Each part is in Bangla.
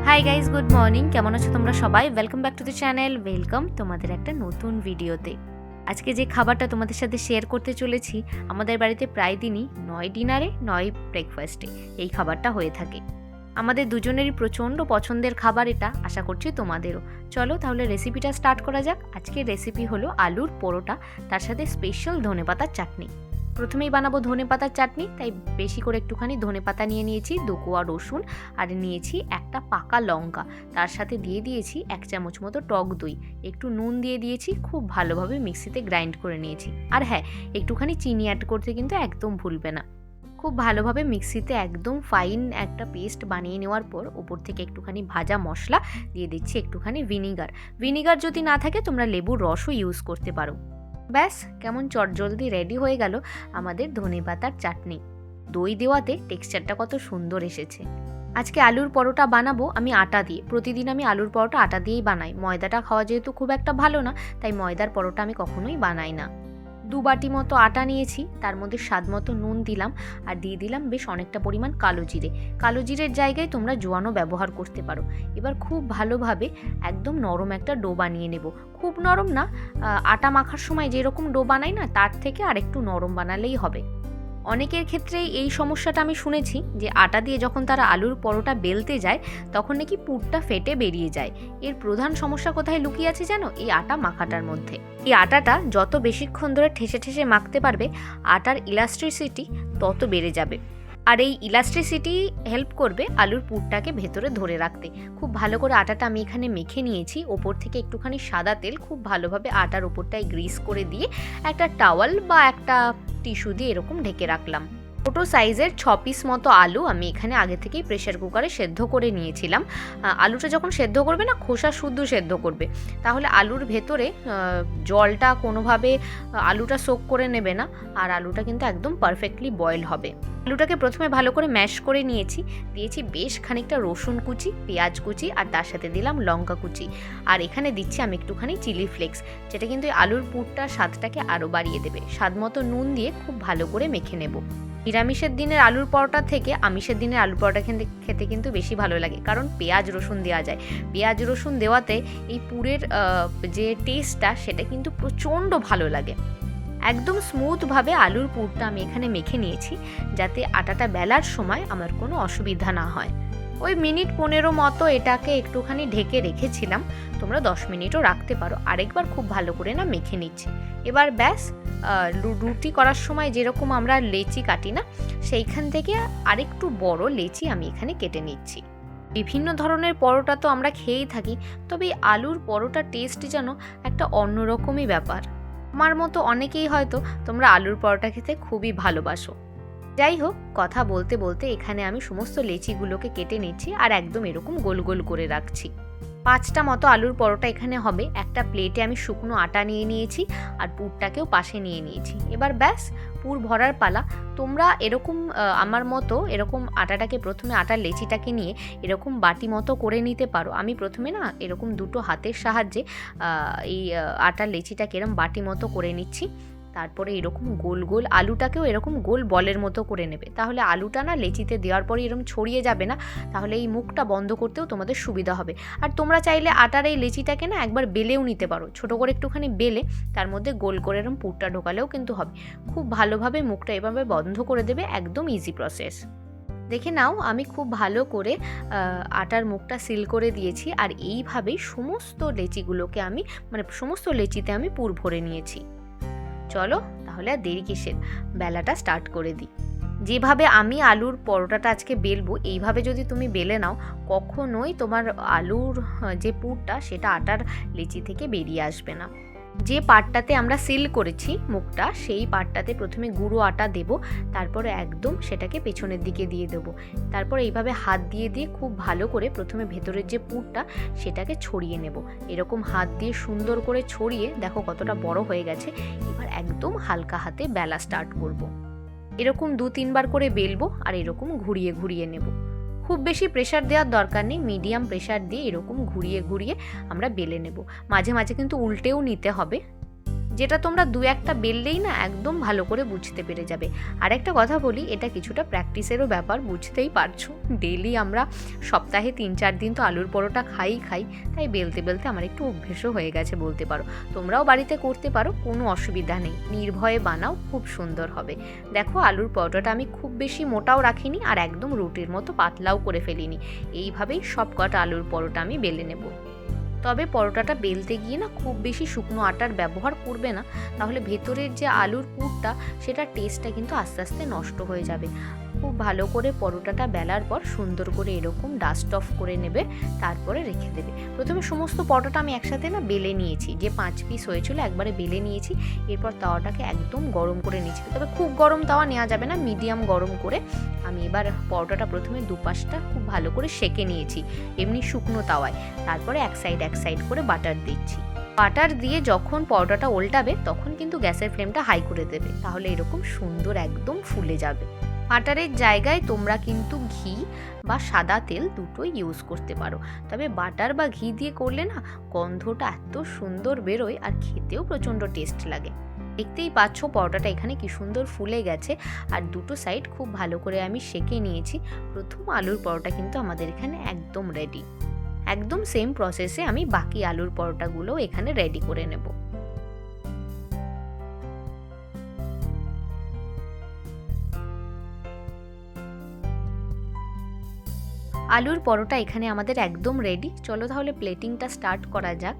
Hi guys, good morning. কেমন আছো তোমরা সবাই? Welcome back to the channel. Welcome তোমাদের একটা নতুন ভিডিওতে। আজকে যে খাবারটা তোমাদের সাথে শেয়ার করতে চলেছি, আমাদের বাড়িতে প্রায় দিনই নয় ডিনারে নয় ব্রেকফাস্টে এই খাবারটা হয়ে থাকে। আমাদের দুজনেরই প্রচণ্ড পছন্দের খাবার এটা, আশা করছি তোমাদেরও। চলো তাহলে রেসিপিটা স্টার্ট করা যাক। আজকের রেসিপি হলো আলুর পরোটা, তার সাথে স্পেশাল ধনেপাতার চাটনি। প্রথমেই বানাবো ধনেপাতার চাটনি, তাই বেশি করে একটুখানি ধনেপাতা নিয়ে নিয়েছি, 2 কোয়া রসুন আর নিয়েছি একটা পাকা লঙ্কা। তার সাথে দিয়ে দিয়েছি 1 চামচ মতো টক দই, একটু নুন দিয়ে দিয়েছি, খুব ভালোভাবে মিক্সিতে গ্রাইন্ড করে নিয়েছি। আর হ্যাঁ, একটুখানি চিনি অ্যাড করতে কিন্তু একদম ভুলবে না। খুব ভালোভাবে মিক্সিতে একদম ফাইন একটা পেস্ট বানিয়ে নেওয়ার পর ওপর থেকে একটুখানি ভাজা মশলা দিয়ে দিচ্ছি, একটুখানি ভিনিগার যদি না থাকে তোমরা লেবুর রসও ইউজ করতে পারো। ব্যাস, কেমন চটজলদি রেডি হয়ে গেল আমাদের ধনেপাতার চাটনি। দই দেওয়াতে টেক্সচারটা কত সুন্দর এসেছে। আজকে আলুর পরোটা বানাবো আমি আটা দিয়ে। প্রতিদিন আমি আলুর পরোটা আটা দিয়েই বানাই। ময়দাটা খাওয়া যেহেতু খুব একটা ভালো না, তাই ময়দার পরোটা আমি কখনোই বানাই না। 2 বাটি মতো আটা নিয়েছি, তার মধ্যে স্বাদ মতো নুন দিলাম আর দিয়ে দিলাম বেশ অনেকটা পরিমাণ কালো জিরে। কালো জিরের জায়গায় তোমরা জোয়ানও ব্যবহার করতে পারো। এবার খুব ভালোভাবে একদম নরম একটা ডো বানিয়ে নেব। খুব নরম না, আটা মাখার সময় যেরকম ডো বানাই না, তার থেকে আরেকটু নরম বানালেই হবে। অনেকের ক্ষেত্রেই এই সমস্যাটা আমি শুনেছি যে আটা দিয়ে যখন তারা আলুর পরোটা বেলতে যায় তখন নাকি পুরটা ফেটে বেরিয়ে যায়। এর প্রধান সমস্যা কোথায় লুকিয়ে আছে জানো? এই আটা মাখাটার মধ্যে। এই আটাটা যত বেশিক্ষণ ধরে ঠেসে ঠেসে মাখতে পারবে, আটার ইলাস্ট্রিসিটি তত বেড়ে যাবে। আর এই ইলাস্ট্রিসিটি হেল্প করবে আলুর পুরটাকে ভেতরে ধরে রাখতে। খুব ভালো করে আটাটা আমি এখানে মেখে নিয়েছি। ওপর থেকে একটুখানি সাদা তেল খুব ভালোভাবে আটার ওপরটায় গ্রিস করে দিয়ে একটা টাওয়াল বা একটা টিস্যু দিয়ে এরকম ঢেকে রাখলাম। ছোটো সাইজের 6 পিস মতো আলু আমি এখানে আগে থেকেই প্রেশার কুকারে সেদ্ধ করে নিয়েছিলাম। আলুটা যখন সেদ্ধ করবে না, খোসা শুদ্ধ সেদ্ধ করবে, তাহলে আলুর ভেতরে জলটা কোনোভাবে আলুটা সোক করে নেবে না, আর আলুটা কিন্তু একদম পারফেক্টলি বয়েল হবে। আলুটাকে প্রথমে ভালো করে ম্যাশ করে নিয়েছি, দিয়েছি বেশ খানিকটা রসুন কুচি, পেঁয়াজ কুচি আর তার সাথে দিলাম লঙ্কা কুচি। আর এখানে দিচ্ছি আমি একটুখানি চিলি ফ্লেক্স, যেটা কিন্তু আলুর পুরটার স্বাদটাকে আরও বাড়িয়ে দেবে। স্বাদ মতো নুন দিয়ে খুব ভালো করে মেখে নেব। নিরামিষের দিনের আলুর পরোটা থেকে আমিষের দিনের আলুর পরোটা খেতে কিন্তু বেশি ভালো লাগে, কারণ পেঁয়াজ রসুন দেওয়া যায়। পেঁয়াজ রসুন দেওয়াতে এই পুরের যে টেস্টটা সেটা কিন্তু প্রচণ্ড ভালো লাগে। একদম স্মুথভাবে আলুর পুরটা আমি এখানে মেখে নিয়েছি, যাতে আটাটা বেলার সময় আমার কোনো অসুবিধা না হয়। ওই মিনিট 15 মতো এটাকে একটুখানি ঢেকে রেখেছিলাম। তোমরা 10 মিনিটও রাখতে পারো। আরেকবার খুব ভালো করে না মেখে নিচ্ছি। এবার ব্যাস, রুটি করার সময় যেরকম আমরা লেচি কাটি না, সেইখান থেকে আরেকটু বড় লেচি আমি এখানে কেটে নিচ্ছি। বিভিন্ন ধরনের পরোটা তো আমরা খেয়েই থাকি, তবে আলুর পরোটার টেস্ট যেন একটা অন্যরকমই ব্যাপার। আমার মতো অনেকেই হয়তো তোমরা আলুর পরোটা খেতে খুবই ভালোবাসো। যাই হোক, কথা বলতে বলতে এখানে আমি সমস্ত লেচিগুলোকে কেটে নিচ্ছি আর একদম এরকম গোল গোল করে রাখছি। 5টা মতো আলুর পরোটা এখানে হবে। একটা প্লেটে আমি শুকনো আটা নিয়ে নিয়েছি আর পুরটাকেও পাশে নিয়ে নিয়েছি। এবার ব্যাস, পুর ভরার পালা। তোমরা এরকম আমার মতো এরকম আটাটাকে প্রথমে আটার লেচিটাকে নিয়ে এরকম বাটি মতো করে নিতে পারো। আমি প্রথমে না এরকম 2টো হাতের সাহায্যে এই আটার লেচিটাকে এরকম বাটি মতো করে নিচ্ছি। তারপরে এরকম গোল গোল আলুটাকেও এরকম গোল বলের মতো করে নেবে, তাহলে আলুটা না লেচিতে দেওয়ার পরে এরকম ছড়িয়ে যাবে না, তাহলে এই মুখটা বন্ধ করতেও তোমাদের সুবিধা হবে। আর তোমরা চাইলে আটার এই লেচিটাকে না একবার বেলেও নিতে পারো, ছোট করে একটুখানি বেলে তার মধ্যে গোল করে এরকম পুরটা ঢোকালেও কিন্তু হবে। খুব ভালোভাবে মুখটা এভাবে বন্ধ করে দেবে, একদম ইজি প্রসেস। দেখে নাও, আমি খুব ভালো করে আটার মুখটা সিল করে দিয়েছি আর এইভাবেই সমস্ত লেচিগুলোকে আমি সমস্ত লেচিতে আমি পুর ভরে নিয়েছি। চলো তাহলে আর দেরি কিসের, বেলাটা স্টার্ট করে দিই। যেভাবে আমি আলুর পরোটাটা আজকে বেলবো, এইভাবে যদি তুমি বেলে নাও, কখনোই তোমার আলুর যে পুরটা সেটা আটার লেচি থেকে বেরিয়ে আসবে না। যে পার্টটাতে আমরা সিল করেছি মুখটা, সেই পার্টটাতে প্রথমে গুঁড়ো আটা দেব, তারপরে একদম সেটাকে পেছনের দিকে দিয়ে দেবো। তারপর এইভাবে হাত দিয়ে দিয়ে খুব ভালো করে প্রথমে ভেতরের যে পুরটা সেটাকে ছড়িয়ে নেব। এরকম হাত দিয়ে সুন্দর করে ছড়িয়ে দেখো কতটা বড় হয়ে গেছে। এবার একদম হালকা হাতে বেলা স্টার্ট করব। এরকম 2-3 বার করে বেলবো আর এরকম ঘুরিয়ে ঘুরিয়ে নেব। খুব বেশি প্রেশার দেওয়ার দরকার নেই, মিডিয়াম প্রেশার দিয়ে এরকম ঘুরিয়ে ঘুরিয়ে আমরা বেলে নেব। মাঝে মাঝে কিন্তু উল্টেও নিতে হবে। যেটা তোমরা দু একটা বেললেই না একদম ভালো করে বুঝতে পেরে যাবে। আর একটা কথা বলি, এটা কিছুটা প্র্যাকটিসেরও ব্যাপার, বুঝতেই পারছো। ডেলি আমরা সপ্তাহে 3-4 দিন তো আলুর পরোটা খাই, তাই বেলতে বেলতে আমার একটু অভ্যেসও হয়ে গেছে বলতে পারো। তোমরাও বাড়িতে করতে পারো, কোনো অসুবিধা নেই, নির্ভয়ে বানাও, খুব সুন্দর হবে। দেখো আলুর পরোটাটা আমি খুব বেশি মোটাও রাখিনি আর একদম রুটির মতো পাতলাও করে ফেলিনি। এইভাবেই সব কটা আলুর পরোটা আমি বেলে নেব। তবে পরোটাটা বেলতে গিয়ে না খুব বেশি শুকনো আটার ব্যবহার করবে না, তাহলে ভেতরের যে আলুর পুরটা সেটার টেস্টটা কিন্তু আস্তে আস্তে নষ্ট হয়ে যাবে। খুব ভালো করে পরোটাটা বেলার পর সুন্দর করে এরকম ডাস্ট অফ করে নেবে, তারপরে রেখে দেবে। প্রথমে সমস্ত পরোটাটা আমি একসাথে না বেলে নিয়েছি, যে 5 পিস হয়েছিল একবারে বেলে নিয়েছি। এরপর তাওয়াটাকে একদম গরম করে নিয়েছি, তবে খুব গরম তাওয়া নেওয়া যাবে না, মিডিয়াম গরম করে আমি এবার পরোটাটা প্রথমে দুপাশটা খুব ভালো করে সেঁকে নিয়েছি এমনি শুকনো তাওয়ায়। তারপরে এক সাইড করে বাটার দিচ্ছি। বাটার দিয়ে যখন পরোটাটা উল্টাবে তখন কিন্তু গ্যাসের ফ্লেমটা হাই করে দেবে, তাহলে এরকম সুন্দর একদম ফুলে যাবে। বাটারের জায়গায় তোমরা কিন্তু ঘি বা সাদা তেল দুটোই ইউজ করতে পারো, তবে বাটার বা ঘি দিয়ে করলে না গন্ধটা এত সুন্দর বেরোয় আর খেতেও প্রচণ্ড টেস্ট লাগে। দেখতেই পাচ্ছ পরোটাটা এখানে কি সুন্দর ফুলে গেছে, আর দুটো সাইড খুব ভালো করে আমি সেঁকে নিয়েছি। প্রথম আলুর পরোটা কিন্তু আমাদের এখানে একদম রেডি। একদম সেম প্রসেসে আমি বাকি আলুর পরোটাগুলো এখানে রেডি করে নেব। আলুর পরোটা এখানে আমাদের একদম রেডি। চলো তাহলে প্লেটিংটা স্টার্ট করা যাক।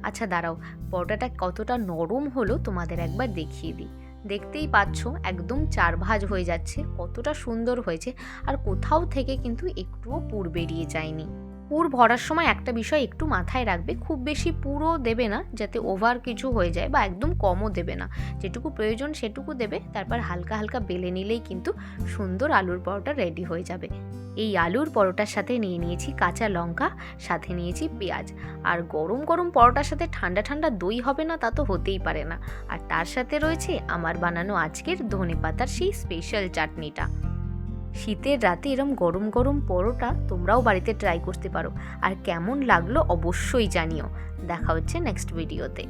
আচ্ছা দাঁড়াও, পরোটাটা কতটা নরম হলো তোমাদের একবার দেখিয়ে দিই। দেখতেই পাচ্ছ একদম 4 ভাঁজ হয়ে যাচ্ছে, কতটা সুন্দর হয়েছে। আর কোথাও থেকে কিন্তু একটুও পুর বেরিয়ে যায়নি। পুর ভরার সময় একটা বিষয় একটু মাথায় রাখবে, খুব বেশি পুরও দেবে না যাতে ওভার কিছু হয়ে যায়, বা একদম কমও দেবে না, যেটুকু প্রয়োজন সেটুকু দেবে। তারপর হালকা হালকা বেলে নিলেই কিন্তু সুন্দর আলুর পরোটা রেডি হয়ে যাবে। এই আলুর পরোটার সাথে নিয়ে নিয়েছি কাঁচা লঙ্কা, সাথে নিয়েছি পেঁয়াজ। আর গরম গরম পরোটার সাথে ঠান্ডা ঠান্ডা দই হবে না তা তো হতেই পারে না। আর তার সাথে রয়েছে আমার বানানো আজকের ধনেপাতার সেই স্পেশাল চাটনিটা। শীতের রাতে এরম গরম গরম পরোটা তোমরাও বাড়িতে ট্রাই করতে পারো, আর কেমন লাগলো অবশ্যই জানিও। দেখা হচ্ছে নেক্সট ভিডিওতে।